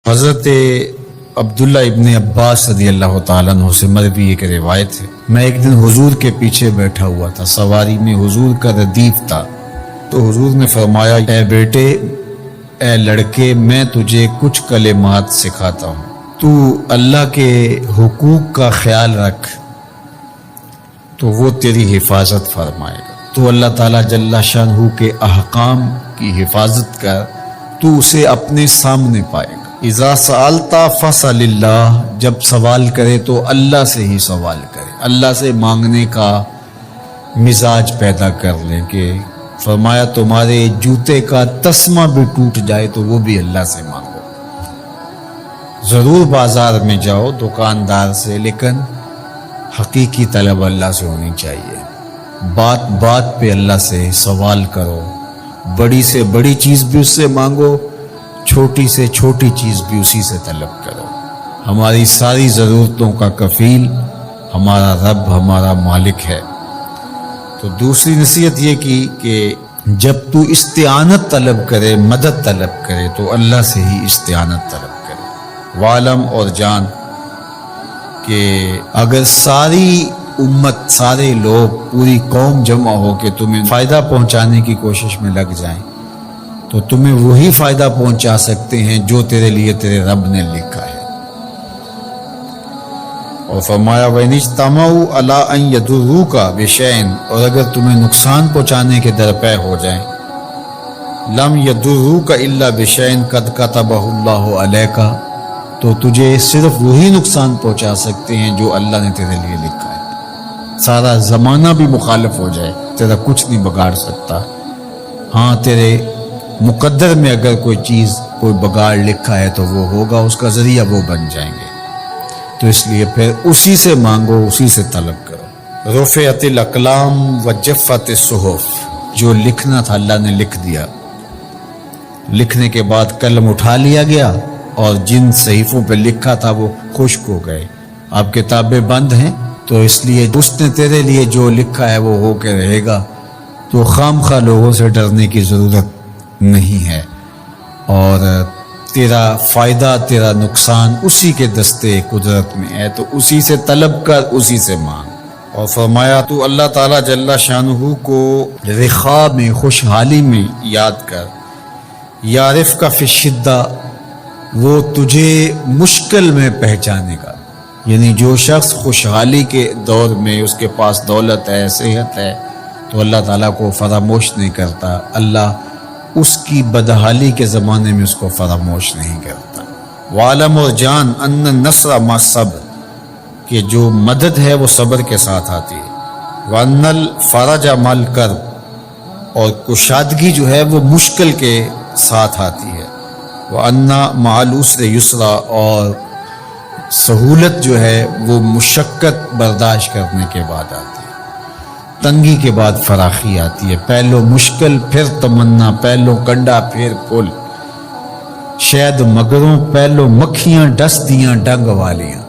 حضرت عبداللہ ابن عباس رضی اللہ تعالیٰ عنہ سے مروی ایک روایت ہے، میں ایک دن حضور کے پیچھے بیٹھا ہوا تھا، سواری میں حضور کا ردیف تھا، تو حضور نے فرمایا، اے بیٹے، اے لڑکے، میں تجھے کچھ کلمات سکھاتا ہوں، تو اللہ کے حقوق کا خیال رکھ تو وہ تیری حفاظت فرمائے گا۔ تو اللہ تعالیٰ جل شانہ کے احکام کی حفاظت کر، تو اسے اپنے سامنے پائے گا۔ اذا سألت فاسأل اللہ، جب سوال کرے تو اللہ سے ہی سوال کرے، اللہ سے مانگنے کا مزاج پیدا کر لیں کہ فرمایا تمہارے جوتے کا تسمہ بھی ٹوٹ جائے تو وہ بھی اللہ سے مانگو۔ ضرور بازار میں جاؤ دکاندار سے، لیکن حقیقی طلب اللہ سے ہونی چاہیے۔ بات بات پہ اللہ سے سوال کرو، بڑی سے بڑی چیز بھی اس سے مانگو، چھوٹی سے چھوٹی چیز بھی اسی سے طلب کرو۔ ہماری ساری ضرورتوں کا کفیل ہمارا رب، ہمارا مالک ہے۔ تو دوسری نصیحت یہ کی کہ جب تو استعانت طلب کرے، مدد طلب کرے، تو اللہ سے ہی استعانت طلب کرے۔ وعلم، اور جان کہ اگر ساری امت، سارے لوگ، پوری قوم جمع ہو کے تمہیں فائدہ پہنچانے کی کوشش میں لگ جائیں تو تمہیں وہی فائدہ پہنچا سکتے ہیں جو تیرے لیے تیرے رب نے لکھا ہے۔ اور فرمایا وَإِنِ اجْتَمَعُوا عَلَىٰ أَن يَضُرُّوكَ بِشَيْءٍ، اور اگر تمہیں نقصان پہنچانے کے درپے ہو جائیں، لَمْ يَضُرُّوكَ إِلَّا بِشَيْءٍ قَدْ كَتَبَهُ اللَّهُ عَلَيْكَ، تو تجھے صرف وہی نقصان پہنچا سکتے ہیں جو اللہ نے تیرے لیے لکھا ہے۔ سارا زمانہ بھی مخالف ہو جائے، تیرا کچھ نہیں بگاڑ سکتا۔ ہاں، تیرے مقدر میں اگر کوئی چیز، کوئی بگاڑ لکھا ہے تو وہ ہوگا، اس کا ذریعہ وہ بن جائیں گے۔ تو اس لیے پھر اسی سے مانگو، اسی سے طلب کرو۔ رفعت الاقلام وجفت الصحف، جو لکھنا تھا اللہ نے لکھ دیا، لکھنے کے بعد قلم اٹھا لیا گیا، اور جن صحیفوں پہ لکھا تھا وہ خشک ہو گئے۔ اب کتابیں بند ہیں، تو اس لیے اس نے تیرے لیے جو لکھا ہے وہ ہو کے رہے گا، تو خام خواہ لوگوں سے ڈرنے کی ضرورت نہیں ہے، اور تیرا فائدہ، تیرا نقصان اسی کے دستے قدرت میں ہے، تو اسی سے طلب کر، اسی سے مانگ۔ اور فرمایا تو اللہ تعالیٰ جل شانہ کو رخاء میں، خوشحالی میں یاد کر، یعرف کا فی الشدہ، وہ تجھے مشکل میں پہچانے گا۔ یعنی جو شخص خوشحالی کے دور میں اس کے پاس دولت ہے، صحت ہے، تو اللہ تعالیٰ کو فراموش نہیں کرتا، اللہ اس کی بدحالی کے زمانے میں اس کو فراموش نہیں کرتا۔ وعلم، اور جان، ان النصر مع الصبر، کہ جو مدد ہے وہ صبر کے ساتھ آتی ہے۔ وان الفرج مع الکرب، اور کشادگی جو ہے وہ مشکل کے ساتھ آتی ہے۔ وان مع العسر یسرا، اور سہولت جو ہے وہ مشقت برداشت کرنے کے بعد آتی ہے۔ تنگی کے بعد فراخی آتی ہے، پہلو مشکل پھر تمنا، پہلو کنڈا پھر پھول، شاید مگروں پہلو مکھیاں ڈس دیاں ڈنگ والیاں۔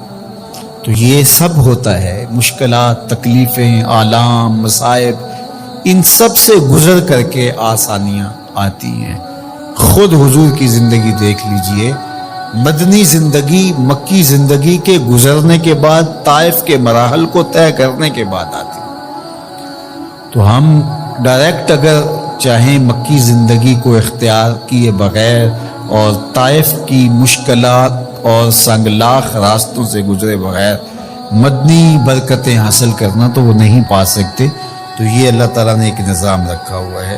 تو یہ سب ہوتا ہے، مشکلات، تکلیفیں، آلام، مصائب، ان سب سے گزر کر کے آسانیاں آتی ہیں۔ خود حضور کی زندگی دیکھ لیجئے، مدنی زندگی مکی زندگی کے گزرنے کے بعد، طائف کے مراحل کو طے کرنے کے بعد آتی۔ تو ہم ڈائریکٹ اگر چاہیں مکی زندگی کو اختیار کیے بغیر اور طائف کی مشکلات اور سنگلاخ راستوں سے گزرے بغیر مدنی برکتیں حاصل کرنا، تو وہ نہیں پا سکتے۔ تو یہ اللہ تعالیٰ نے ایک نظام رکھا ہوا ہے۔